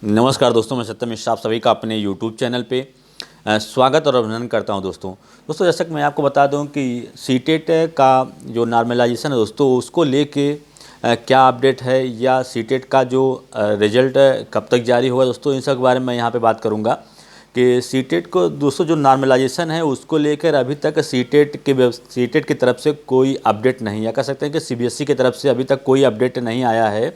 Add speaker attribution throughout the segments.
Speaker 1: नमस्कार दोस्तों, मैं सत्यम मिश्रा आप सभी का अपने YouTube चैनल पे स्वागत और अभिनंदन करता हूं। दोस्तों जैसा कि मैं आपको बता दूं कि सीटेट का जो नॉर्मलाइजेशन है दोस्तों, उसको लेके क्या अपडेट है या सीटेट का जो रिज़ल्ट कब तक जारी होगा दोस्तों, इन सब के बारे में मैं यहाँ पे बात करूँगा कि सीटेट को दोस्तों जो नॉर्मलाइजेशन है उसको लेकर अभी तक सीटेट की तरफ से कोई अपडेट नहीं, या कह सकते हैं कि CBSE की तरफ से अभी तक कोई अपडेट नहीं आया है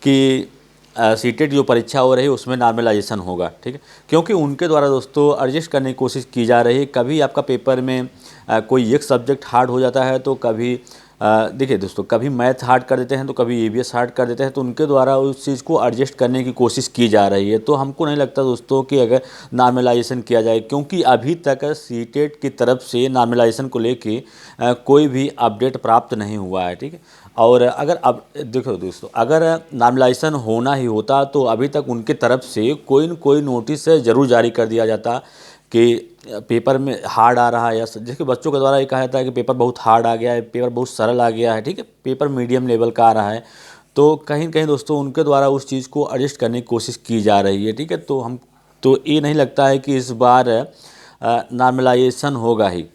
Speaker 1: कि सीटेट जो परीक्षा हो रही है उसमें नॉर्मलाइजेशन होगा। ठीक है, क्योंकि उनके द्वारा दोस्तों एडजस्ट करने की कोशिश की जा रही है। कभी आपका पेपर में कोई एक सब्जेक्ट हार्ड हो जाता है तो कभी देखिए दोस्तों, कभी मैथ हार्ड कर देते हैं तो कभी EVS हार्ड कर देते हैं, तो उनके द्वारा उस चीज़ को एडजस्ट करने की कोशिश की जा रही है। तो हमको नहीं लगता दोस्तों कि अगर नॉर्मलाइजेशन किया जाए, क्योंकि अभी तक सीटेट की तरफ से नॉर्मलाइजेशन को लेके कोई भी अपडेट प्राप्त नहीं हुआ है। ठीक है, और अगर अब देखो दोस्तों, अगर नॉर्मलाइजेशन होना ही होता तो अभी तक उनके तरफ से कोई न कोई नोटिस ज़रूर जारी कर दिया जाता कि पेपर में हार्ड आ रहा है, या जैसे बच्चों के द्वारा ये कहा जाता है कि पेपर बहुत हार्ड आ गया है, पेपर बहुत सरल आ गया है। ठीक है, पेपर मीडियम लेवल का आ रहा है, तो कहीं न कहीं दोस्तों उनके द्वारा उस चीज़ को एडजस्ट करने की कोशिश की जा रही है। ठीक है, तो हम तो ये नहीं लगता है कि इस बार नॉर्मलाइजेशन होगा ही।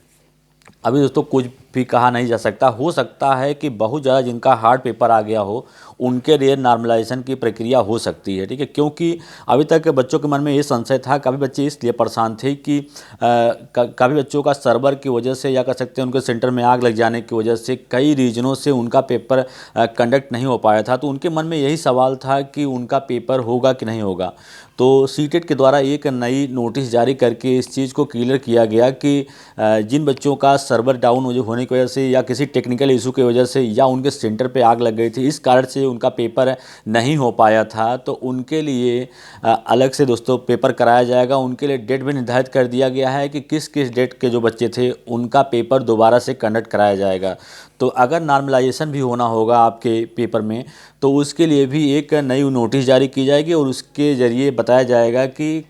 Speaker 1: अभी दोस्तों कुछ भी कहा नहीं जा सकता, हो सकता है कि बहुत ज़्यादा जिनका हार्ड पेपर आ गया हो उनके लिए नॉर्मलाइजेशन की प्रक्रिया हो सकती है। ठीक है, क्योंकि अभी तक बच्चों के मन में ये संशय था, काफ़ी बच्चे इसलिए परेशान थे कि काफ़ी बच्चों का सर्वर की वजह से, या कह सकते हैं उनके सेंटर में आग लग जाने की वजह से कई रीजनों से उनका पेपर कंडक्ट नहीं हो पाया था। तो उनके मन में यही सवाल था कि उनका पेपर होगा कि नहीं होगा। तो सीटेट के द्वारा एक नई नोटिस जारी करके इस चीज़ को क्लियर किया गया कि जिन बच्चों का सर्वर डाउन होने की वजह से, या किसी टेक्निकल इशू की वजह से, या उनके सेंटर पे आग लग गई थी, इस कारण से उनका पेपर नहीं हो पाया था, तो उनके लिए अलग से दोस्तों पेपर कराया जाएगा। उनके लिए डेट भी निर्धारित कर दिया गया है कि किस किस डेट के जो बच्चे थे उनका पेपर दोबारा से कंडक्ट कराया जाएगा। तो अगर नॉर्मलाइजेशन भी होना होगा आपके पेपर में, तो उसके लिए भी एक नई नोटिस जारी की जाएगी और उसके ज़रिए बताया जाएगा कि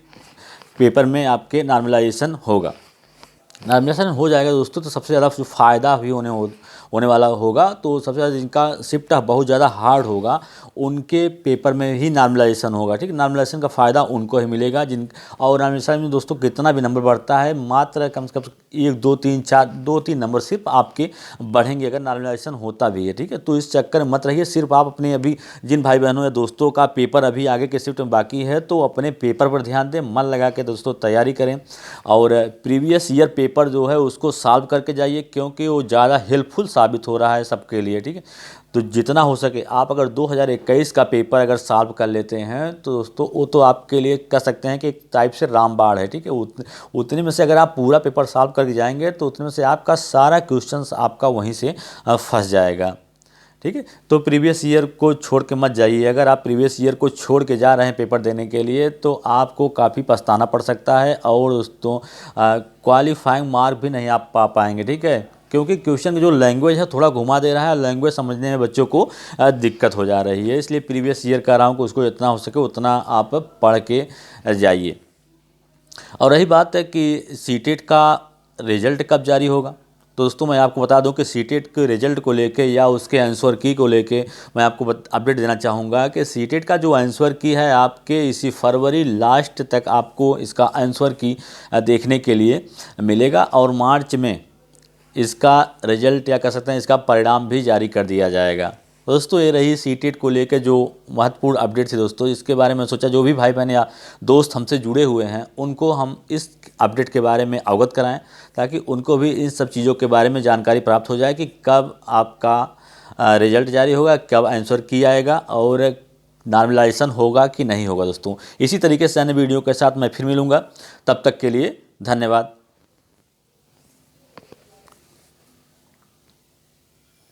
Speaker 1: पेपर में आपके नॉर्मलाइजेशन होगा। नॉर्मलाइजेशन हो जाएगा दोस्तों, तो सबसे ज़्यादा जो फ़ायदा भी होने वाला होगा, तो सबसे ज़्यादा जिनका शिफ्ट बहुत ज़्यादा हार्ड होगा उनके पेपर में ही नॉर्मलाइजेशन होगा। ठीक है, नॉर्मलाइजेशन का फ़ायदा उनको ही मिलेगा। और नॉर्मलाइजेशन में दोस्तों कितना भी नंबर बढ़ता है, मात्र कम से कम 1 2 3 4 2-3 नंबर सिर्फ आपके बढ़ेंगे अगर नॉर्मलाइजेशन होता भी है। ठीक है, तो इस चक्कर में मत रहिए। सिर्फ आप अपने अभी जिन भाई बहनों या दोस्तों का पेपर अभी आगे के शिफ्ट में बाकी है, तो अपने पेपर पर ध्यान दें, मन लगा के दोस्तों तैयारी करें, और प्रीवियस ईयर पेपर जो है उसको सॉल्व करके जाइए, क्योंकि वो ज़्यादा हेल्पफुल साबित हो रहा है सबके लिए। ठीक है, तो जितना हो सके आप अगर 2021 का पेपर अगर सॉल्व कर लेते हैं तो दोस्तों वो तो आपके लिए कह सकते हैं कि एक टाइप से रामबाण है। ठीक है, उतने में से अगर आप पूरा पेपर सॉल्व करके जाएंगे तो उतने में से आपका सारा क्वेश्चंस आपका वहीं से फंस जाएगा। ठीक है, तो प्रीवियस ईयर को छोड़ के मत जाइए। अगर आप प्रीवियस ईयर को छोड़ के जा रहे हैं पेपर देने के लिए, तो आपको काफ़ी पछताना पड़ सकता है, और दोस्तों क्वालिफाइंग मार्क भी नहीं आप पा पाएंगे। ठीक है, क्योंकि क्वेश्चन की जो लैंग्वेज है थोड़ा घुमा दे रहा है, लैंग्वेज समझने में बच्चों को दिक्कत हो जा रही है। इसलिए प्रीवियस ईयर कह रहा हूँ कि उसको जितना हो सके उतना आप पढ़ के जाइए। और रही बात है कि सीटेट का रिजल्ट कब जारी होगा, तो दोस्तों मैं आपको बता दूं कि सीटेट के रिजल्ट को लेके या उसके आंसर की को लेके मैं आपको अपडेट देना चाहूँगा कि सीटेट का जो आंसर की है आपके इसी फरवरी लास्ट तक आपको इसका आंसर की देखने के लिए मिलेगा, और मार्च में इसका रिजल्ट या कह सकते हैं इसका परिणाम भी जारी कर दिया जाएगा। दोस्तों ये रही सीटेट को लेकर जो महत्वपूर्ण अपडेट थी दोस्तों, इसके बारे में सोचा जो भी भाई बहन या दोस्त हमसे जुड़े हुए हैं उनको हम इस अपडेट के बारे में अवगत कराएं, ताकि उनको भी इन सब चीज़ों के बारे में जानकारी प्राप्त हो जाए कि कब आपका रिजल्ट जारी होगा, कब आंसर की आएगा, और नॉर्मलाइजेशन होगा कि नहीं होगा। दोस्तों इसी तरीके से अन्य वीडियो के साथ मैं फिर मिलूँगा, तब तक के लिए धन्यवाद।